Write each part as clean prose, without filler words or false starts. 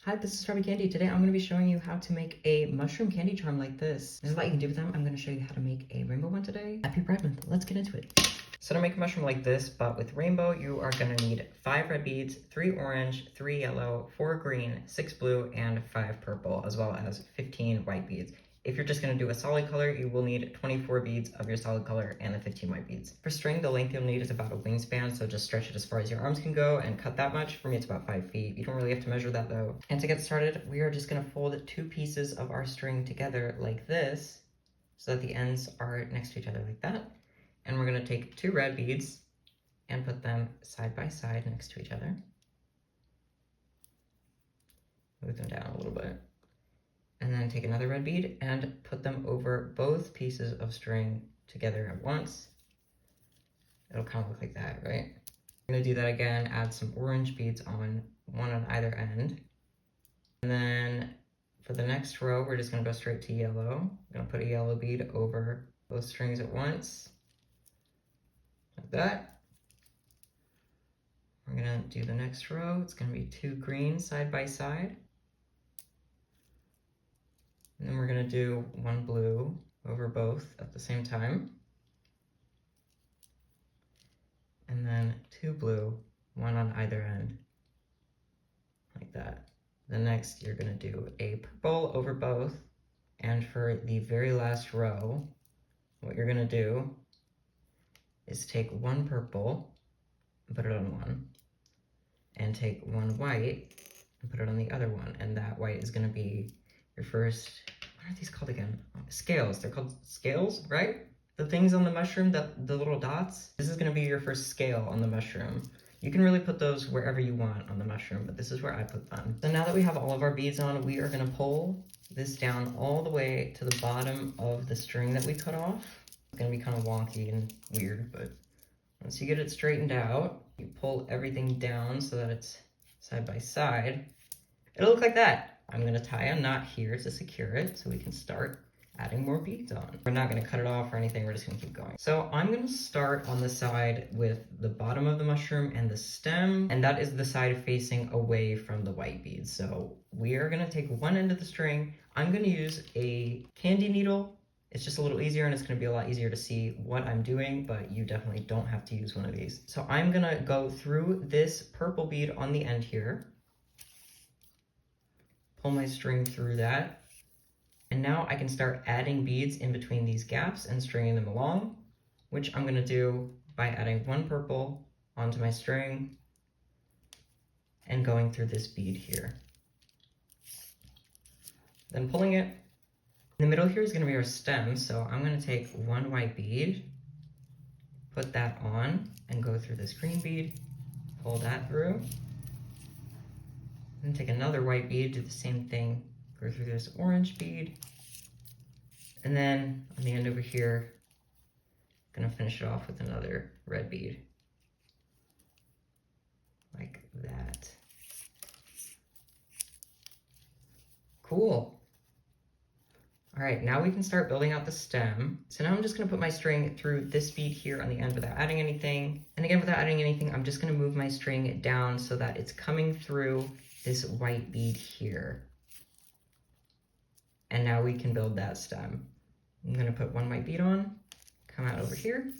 Hi, this is Kandi. Today I'm going to be showing you how to make a mushroom candy charm like this. There's a lot you can do with them. I'm going to show you how to make a rainbow one today. Happy Pride Month. Let's get into it. So to make a mushroom like this, but with rainbow, you are going to need 5 red beads, 3 orange, 3 yellow, 4 green, 6 blue, and 5 purple, as well as 15 white beads. If you're just going to do a solid color, you will need 24 beads of your solid color and the 15 white beads. For string, the length you'll need is about a wingspan, so just stretch it as far as your arms can go and cut that much. For me, it's about 5 feet. You don't really have to measure that though. And to get started, we are just going to fold 2 pieces of our string together like this, so that the ends are next to each other like that. And we're going to take 2 red beads and put them side by side next to each other. Move them down a little bit. And then take another red bead and put them over both pieces of string together at once. It'll kind of look like that, right? We're gonna do that again, add some orange beads on, one on either end. And then for the next row, we're just gonna go straight to yellow. I'm gonna put a yellow bead over both strings at once, like that. We're gonna do the next row. It's gonna be 2 green side by side. And then we're going to do 1 blue over both at the same time. And then 2 blue, 1 on either end, like that. Then next you're going to do a purple over both. And for the very last row, what you're going to do is take 1 purple and put it on one, and take 1 white and put it on the other one. And that white is going to be your first, what are these called again? Scales. They're called scales, right? The things on the mushroom, the little dots. This is going to be your first scale on the mushroom. You can really put those wherever you want on the mushroom, but this is where I put them. So now that we have all of our beads on, we are going to pull this down all the way to the bottom of the string that we cut off. It's going to be kind of wonky and weird, but once you get it straightened out, you pull everything down so that it's side by side. It'll look like that. I'm going to tie a knot here to secure it so we can start adding more beads on. We're not going to cut it off or anything, we're just going to keep going. So I'm going to start on the side with the bottom of the mushroom and the stem, and that is the side facing away from the white beads. So we are going to take one end of the string. I'm going to use a candy needle. It's just a little easier and it's going to be a lot easier to see what I'm doing, but you definitely don't have to use one of these. So I'm going to go through this purple bead on the end here. Pull my string through that, and now I can start adding beads in between these gaps and stringing them along, which I'm going to do by adding 1 purple onto my string and going through this bead here. Then pulling it. In the middle here is going to be our stem, so I'm going to take 1 white bead, put that on, and go through this green bead, pull that through. Then take another white bead, do the same thing, go through this orange bead, and then on the end over here, I'm gonna finish it off with another red bead, like that. Cool. All right, now we can start building out the stem. So now I'm just gonna put my string through this bead here on the end without adding anything. And again, without adding anything, I'm just gonna move my string down so that it's coming through this white bead here. And now we can build that stem. I'm gonna put 1 white bead on, come out over here.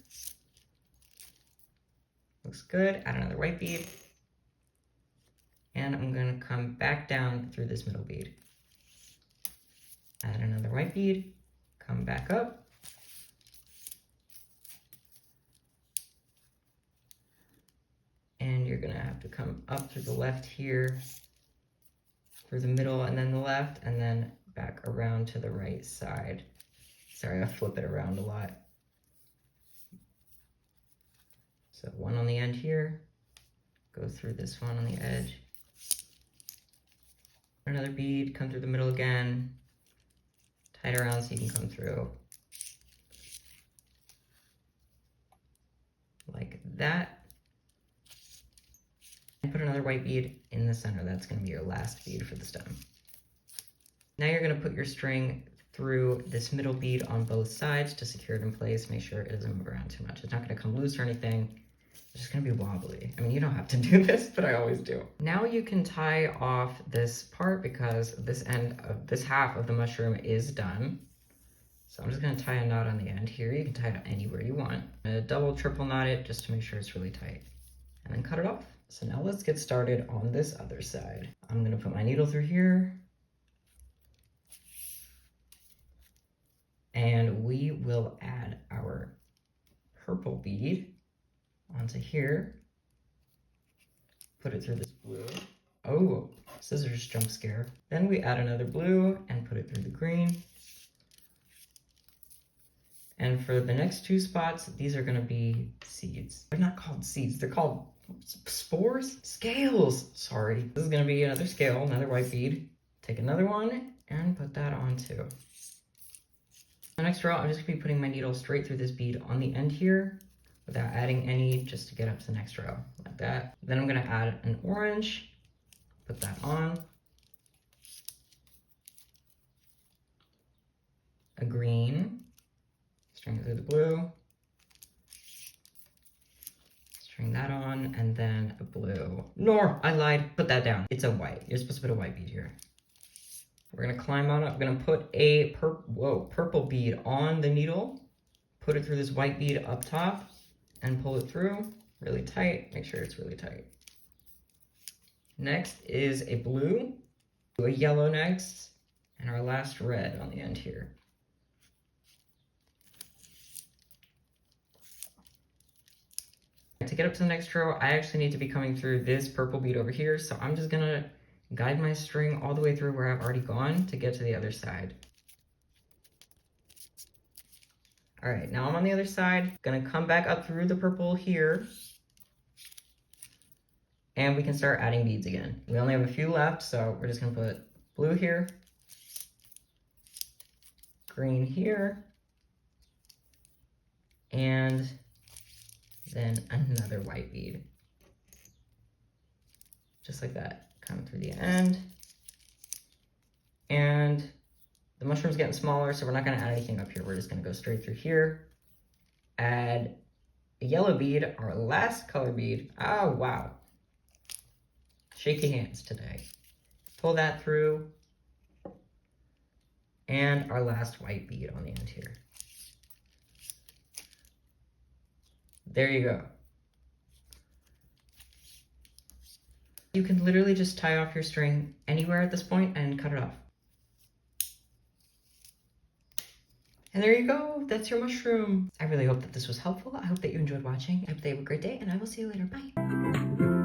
Looks good, add another white bead. And I'm gonna come back down through this middle bead. Add another white bead, come back up. And you're gonna have to come up through the left here, through the middle and then the left, and then back around to the right side. Sorry, I flip it around a lot. So 1 on the end here, go through this one on the edge. Another bead, come through the middle again, tie it around so you can come through. Like that. And put another white bead in the center. That's going to be your last bead for the stem. Now you're going to put your string through this middle bead on both sides to secure it in place. Make sure it doesn't move around too much. It's not going to come loose or anything. It's just gonna be wobbly. I mean, you don't have to do this, but I always do. Now you can tie off this part because this end of this half of the mushroom is done. So I'm just gonna tie a knot on the end here. You can tie it anywhere you want. Double, triple knot it just to make sure it's really tight. And then cut it off. So now let's get started on this other side. I'm gonna put my needle through here. And we will add our purple bead onto here. Put it through this blue. Oh, scissors jump scare. Then we add another blue and put it through the green. And for the next two spots, these are gonna be seeds. They're not called seeds, they're called spores? Scales, sorry. This is gonna be another scale, another white bead. Take another one and put that on too. The next row, I'm just gonna be putting my needle straight through this bead on the end here without adding any, just to get up to the next row, like that. Then I'm gonna add an orange, put that on. A green, string it through the blue. String that on, and then a blue. No, I lied, put that down. It's a white, you're supposed to put a white bead here. We're gonna climb on up, we're gonna put a purple bead on the needle, put it through this white bead up top, and pull it through really tight. Make sure it's really tight. Next is a blue, a yellow next, and our last red on the end here. To get up to the next row, I actually need to be coming through this purple bead over here, so I'm just gonna guide my string all the way through where I've already gone to get to the other side. All right, now I'm on the other side, gonna come back up through the purple here, and we can start adding beads again. We only have a few left, so we're just gonna put blue here, green here, and then another white bead. Just like that, come through the end. And the mushroom's getting smaller, so we're not gonna add anything up here. We're just gonna go straight through here. Add a yellow bead, our last color bead. Oh, wow. Shaky hands today. Pull that through. And our last white bead on the end here. There you go. You can literally just tie off your string anywhere at this point and cut it off. And there you go, that's your mushroom. I really hope that this was helpful. I hope that you enjoyed watching. I hope that you have a great day, and I will see you later. Bye.